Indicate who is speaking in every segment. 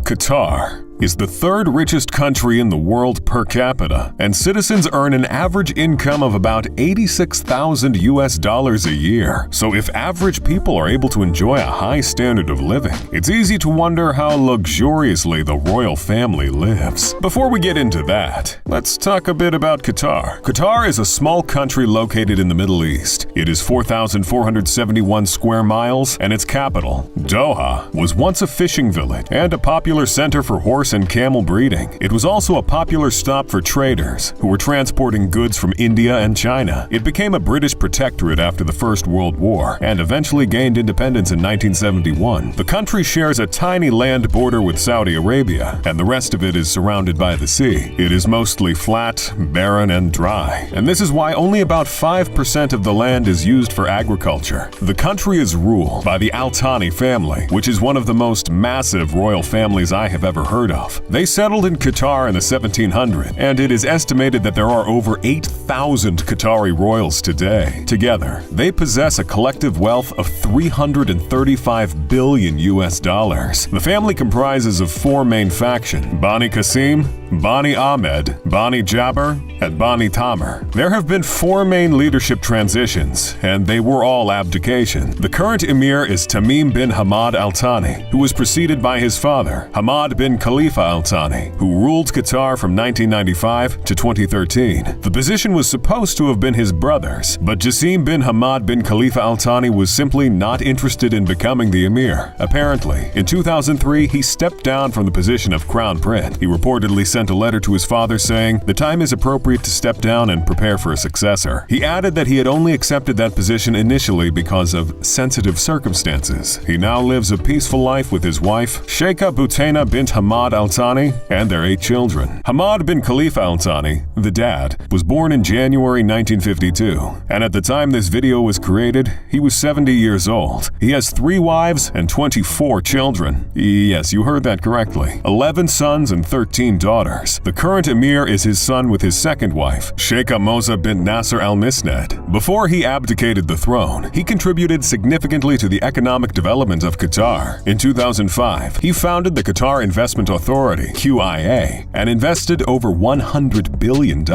Speaker 1: Qatar is the third richest country in the world per capita, and citizens earn an average income of about $86,000 a year. So if average people are able to enjoy a high standard of living, it's easy to wonder how luxuriously the royal family lives. Before we get into that, let's talk a bit about Qatar. Qatar is a small country located in the Middle East. It is 4,471 square miles, and its capital, Doha, was once a fishing village and a popular center for horse and camel breeding. It was also a popular stop for traders who were transporting goods from India and China. It became a British protectorate after the First World War and eventually gained independence in 1971. The country shares a tiny land border with Saudi Arabia, and the rest of it is surrounded by the sea. It is mostly flat, barren, and dry, and this is why only about 5% of the land is used for agriculture. The country is ruled by the Al Thani family, which is one of the most massive royal families I have ever heard of. They settled in Qatar in the 1700s, and it is estimated that there are over 8,000 Qatari royals today. Together, they possess a collective wealth of $335 billion. The family comprises of four main factions: Bani Qasim, Bani Ahmed, Bani Jabir, and Bani Tamir. There have been four main leadership transitions, and they were all abdications. The current emir is Tamim bin Hamad Al Thani, who was preceded by his father, Hamad bin Khalifa Al Thani, who ruled Qatar from 1995 to 2013. The position was supposed to have been his brother's, but Jassim bin Hamad bin Khalifa Al Thani was simply not interested in becoming the emir. Apparently, in 2003, he stepped down from the position of crown prince. He reportedly sent a letter to his father saying the time is appropriate to step down and prepare for a successor. He added that he had only accepted that position initially because of sensitive circumstances. He now lives a peaceful life with his wife, Sheikha Butaina bint Hamad Al Thani, and their 8 children. Hamad bin Khalifa Al Thani, the dad, was born in January 1952, and at the time this video was created, he was 70 years old. He has 3 wives and 24 children. Yes, you heard that correctly. 11 sons and 13 daughters. The current emir is his son with his second wife, Sheikha Moza bint Nasser Al Misnad. Before he abdicated the throne, he contributed significantly to the economic development of Qatar. In 2005, he founded the Qatar Investment Authority, QIA, and invested over $100 billion.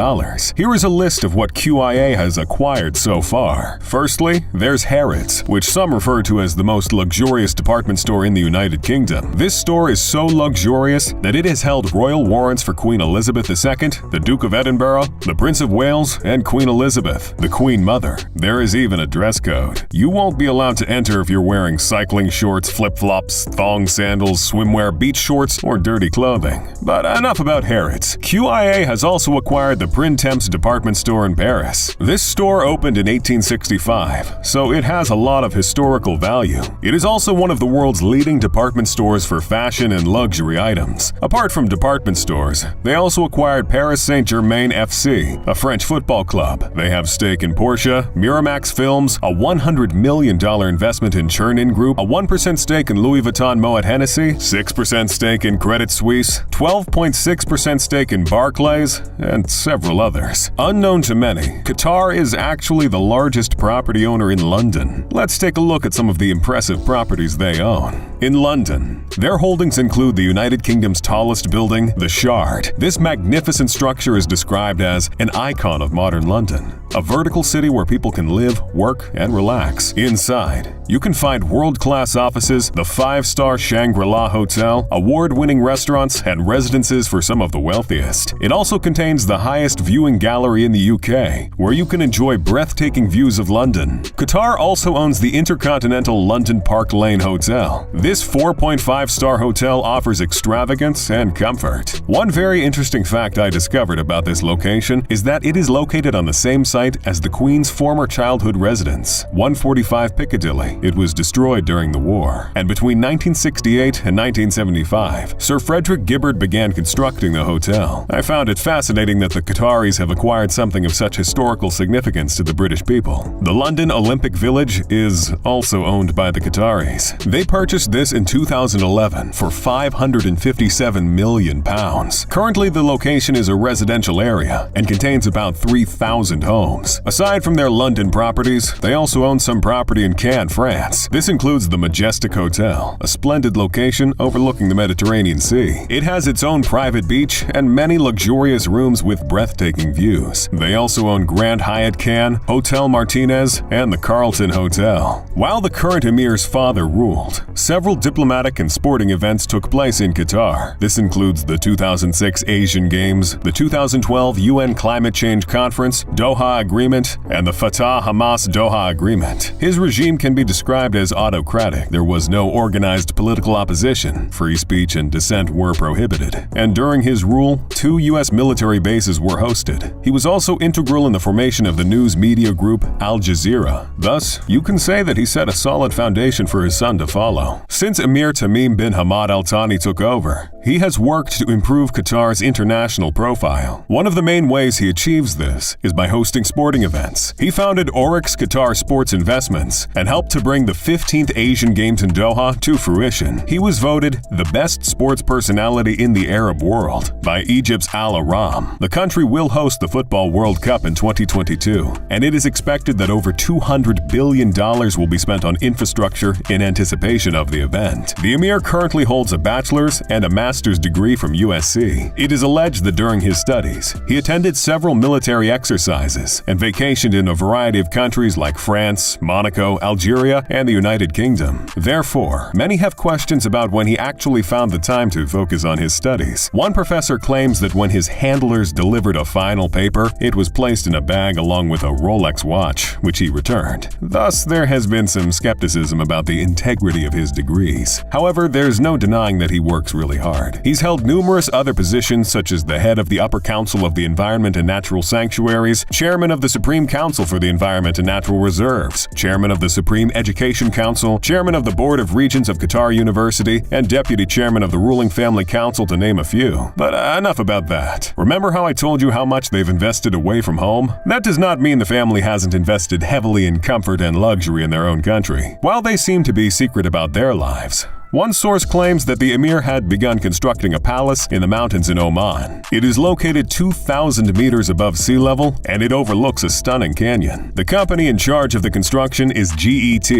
Speaker 1: Here is a list of what QIA has acquired so far. Firstly, there's Harrods, which some refer to as the most luxurious department store in the United Kingdom. This store is so luxurious that it has held royal warrants for Queen Elizabeth II, the Duke of Edinburgh, the Prince of Wales, and Queen Elizabeth, the Queen Mother. There is even a dress code. You won't be allowed to enter if you're wearing cycling shorts, flip-flops, thong sandals, swimwear, beach shorts, or dirty clothing. But enough about Harrods. QIA has also acquired the Printemps department store in Paris. This store opened in 1865, so it has a lot of historical value. It is also one of the world's leading department stores for fashion and luxury items. Apart from department stores, they also acquired Paris Saint-Germain FC, a French football club. They have stake in Porsche, Miramax Films, a $100 million investment in Chernin Group, a 1% stake in Louis Vuitton Moet Hennessy, 6% stake in Credit Suisse, 12.6% stake in Barclays, and several others. Unknown to many, Qatar is actually the largest property owner in London. Let's take a look at some of the impressive properties they own. In London, their holdings include the United Kingdom's tallest building, the Shard. This magnificent structure is described as an icon of modern London, a vertical city where people can live, work, and relax. Inside, you can find world-class offices, the 5-star Shangri-La Hotel, award-winning restaurants, and residences for some of the wealthiest. It also contains the highest viewing gallery in the UK, where you can enjoy breathtaking views of London. Qatar also owns the Intercontinental London Park Lane Hotel. This 4.5-star hotel offers extravagance and comfort. One very interesting fact I discovered about this location is that it is located on the same site as the Queen's former childhood residence, 145 Piccadilly. It was destroyed during the war, and between 1968 and 1975, Sir Frederick Gibbard began constructing the hotel. I found it fascinating that the Qataris have acquired something of such historical significance to the British people. The London Olympic Village is also owned by the Qataris. They purchased this this in 2011 for £557 million. Currently, the location is a residential area and contains about 3,000 homes. Aside from their London properties, they also own some property in Cannes, France. This includes the Majestic Hotel, a splendid location overlooking the Mediterranean Sea. It has its own private beach and many luxurious rooms with breathtaking views. They also own Grand Hyatt Cannes, Hotel Martinez, and the Carlton Hotel. While the current emir's father ruled, several diplomatic and sporting events took place in Qatar. This includes the 2006 Asian Games, the 2012 UN Climate Change Conference, Doha Agreement, and the Fatah-Hamas Doha Agreement. His regime can be described as autocratic. There was no organized political opposition. Free speech and dissent were prohibited. And during his rule, 2 U.S. military bases were hosted. He was also integral in the formation of the news media group Al Jazeera. Thus, you can say that he set a solid foundation for his son to follow. Since Emir Tamim bin Hamad Al Thani took over, he has worked to improve Qatar's international profile. One of the main ways he achieves this is by hosting sporting events. He founded Oryx Qatar Sports Investments and helped to bring the 15th Asian Games in Doha to fruition. He was voted the best sports personality in the Arab world by Egypt's Al Ahram. The country will host the Football World Cup in 2022, and it is expected that over $200 billion will be spent on infrastructure in anticipation of the event. The Emir currently holds a bachelor's and a master's degree from USC. It is alleged that during his studies, he attended several military exercises and vacationed in a variety of countries like France, Monaco, Algeria, and the United Kingdom. Therefore, many have questions about when he actually found the time to focus on his studies. One professor claims that when his handlers delivered a final paper, it was placed in a bag along with a Rolex watch, which he returned. Thus, there has been some skepticism about the integrity of his degrees. However, there's no denying that he works really hard. He's held numerous other positions such as the head of the Upper Council of the Environment and Natural Sanctuaries, chairman of the Supreme Council for the Environment and Natural Reserves, chairman of the Supreme Education Council, chairman of the Board of Regents of Qatar University, and deputy chairman of the Ruling Family Council, to name a few. But enough about that. Remember how I told you how much they've invested away from home? That does not mean the family hasn't invested heavily in comfort and luxury in their own country. While they seem to be secret about their lives, one source claims that the emir had begun constructing a palace in the mountains in Oman. It is located 2,000 meters above sea level, and it overlooks a stunning canyon. The company in charge of the construction is GET,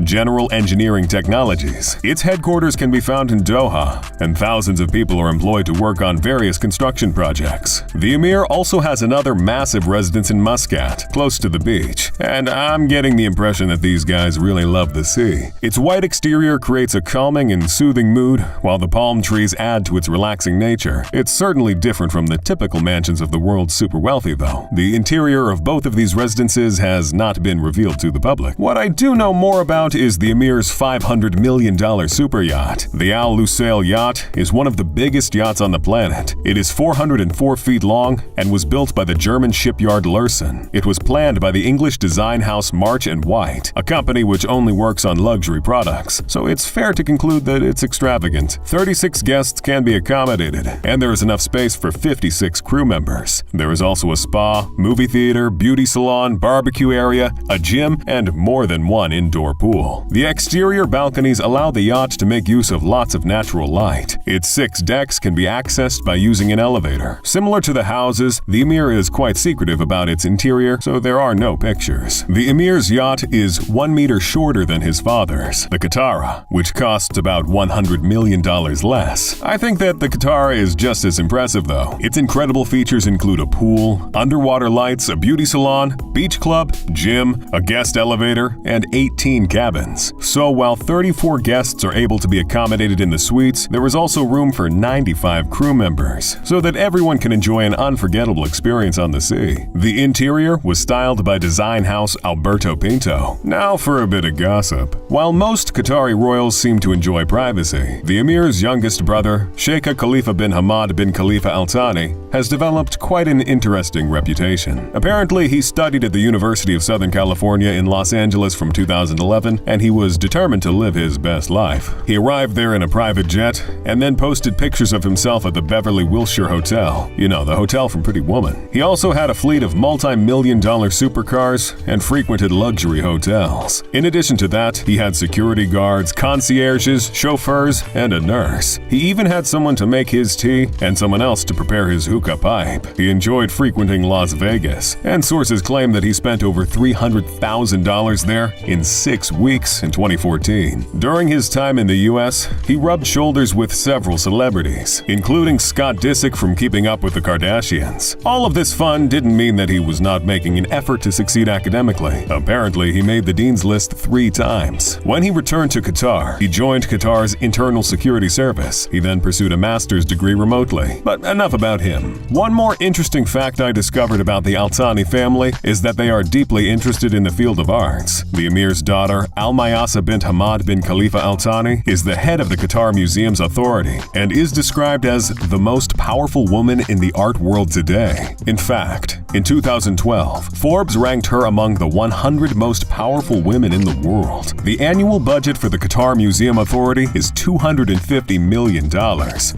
Speaker 1: General Engineering Technologies. Its headquarters can be found in Doha, and thousands of people are employed to work on various construction projects. The emir also has another massive residence in Muscat, close to the beach, and I'm getting the impression that these guys really love the sea. Its white exterior creates a calming and soothing mood, while the palm trees add to its relaxing nature. It's certainly different from the typical mansions of the world's super wealthy, though. The interior of both of these residences has not been revealed to the public. What I do know more about is the emir's $500 million super yacht. The Al Lusail yacht is one of the biggest yachts on the planet. It is 404 feet long and was built by the German shipyard Lursen. It was planned by the English design house March & White, a company which only works on luxury products, so it's fair to conclude that it's extravagant. 36 guests can be accommodated, and there is enough space for 56 crew members. There is also a spa, movie theater, beauty salon, barbecue area, a gym, and more than one indoor pool. The exterior balconies allow the yacht to make use of lots of natural light. Its 6 decks can be accessed by using an elevator. Similar to the houses, the emir is quite secretive about its interior, so there are no pictures. The emir's yacht is 1 meter shorter than his father's, the Qatara, which costs about $100 million less. I think that the Qatar is just as impressive though. Its incredible features include a pool, underwater lights, a beauty salon, beach club, gym, a guest elevator, and 18 cabins. So while 34 guests are able to be accommodated in the suites, there is also room for 95 crew members, so that everyone can enjoy an unforgettable experience on the sea. The interior was styled by design house Alberto Pinto. Now for a bit of gossip. While most Qatari royals seem to enjoy privacy, the emir's youngest brother, Sheikh Khalifa bin Hamad bin Khalifa Al Thani, has developed quite an interesting reputation. Apparently, he studied at the University of Southern California in Los Angeles from 2011, and he was determined to live his best life. He arrived there in a private jet, and then posted pictures of himself at the Beverly Wilshire Hotel. You know, the hotel from Pretty Woman. He also had a fleet of multi-million-dollar supercars and frequented luxury hotels. In addition to that, he had security guards, concierges, waitresses, chauffeurs, and a nurse. He even had someone to make his tea and someone else to prepare his hookah pipe. He enjoyed frequenting Las Vegas, and sources claim that he spent over $300,000 there in 6 weeks in 2014. During his time in the U.S., he rubbed shoulders with several celebrities, including Scott Disick from Keeping Up with the Kardashians. All of this fun didn't mean that he was not making an effort to succeed academically. Apparently, he made the dean's list 3 times. When he returned to Qatar, he joined Qatar's Internal Security Service. He then pursued a master's degree remotely. But enough about him. One more interesting fact I discovered about the Al Thani family is that they are deeply interested in the field of arts. The Emir's daughter, Al Mayasa bint Hamad bin Khalifa Al Thani, is the head of the Qatar Museum's authority and is described as the most powerful woman in the art world today. In fact, in 2012, Forbes ranked her among the 100 most powerful women in the world. The annual budget for the Qatar Museum Authority is $250 million.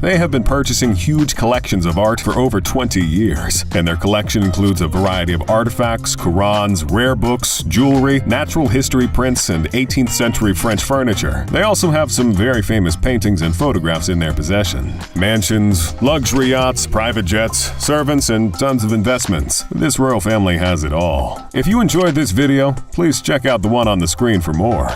Speaker 1: They have been purchasing huge collections of art for over 20 years, and their collection includes a variety of artifacts, Qurans, rare books, jewelry, natural history prints, and 18th century French furniture. They also have some very famous paintings and photographs in their possession. Mansions, luxury yachts, private jets, servants, and tons of investments. This royal family has it all. If you enjoyed this video, please check out the one on the screen for more.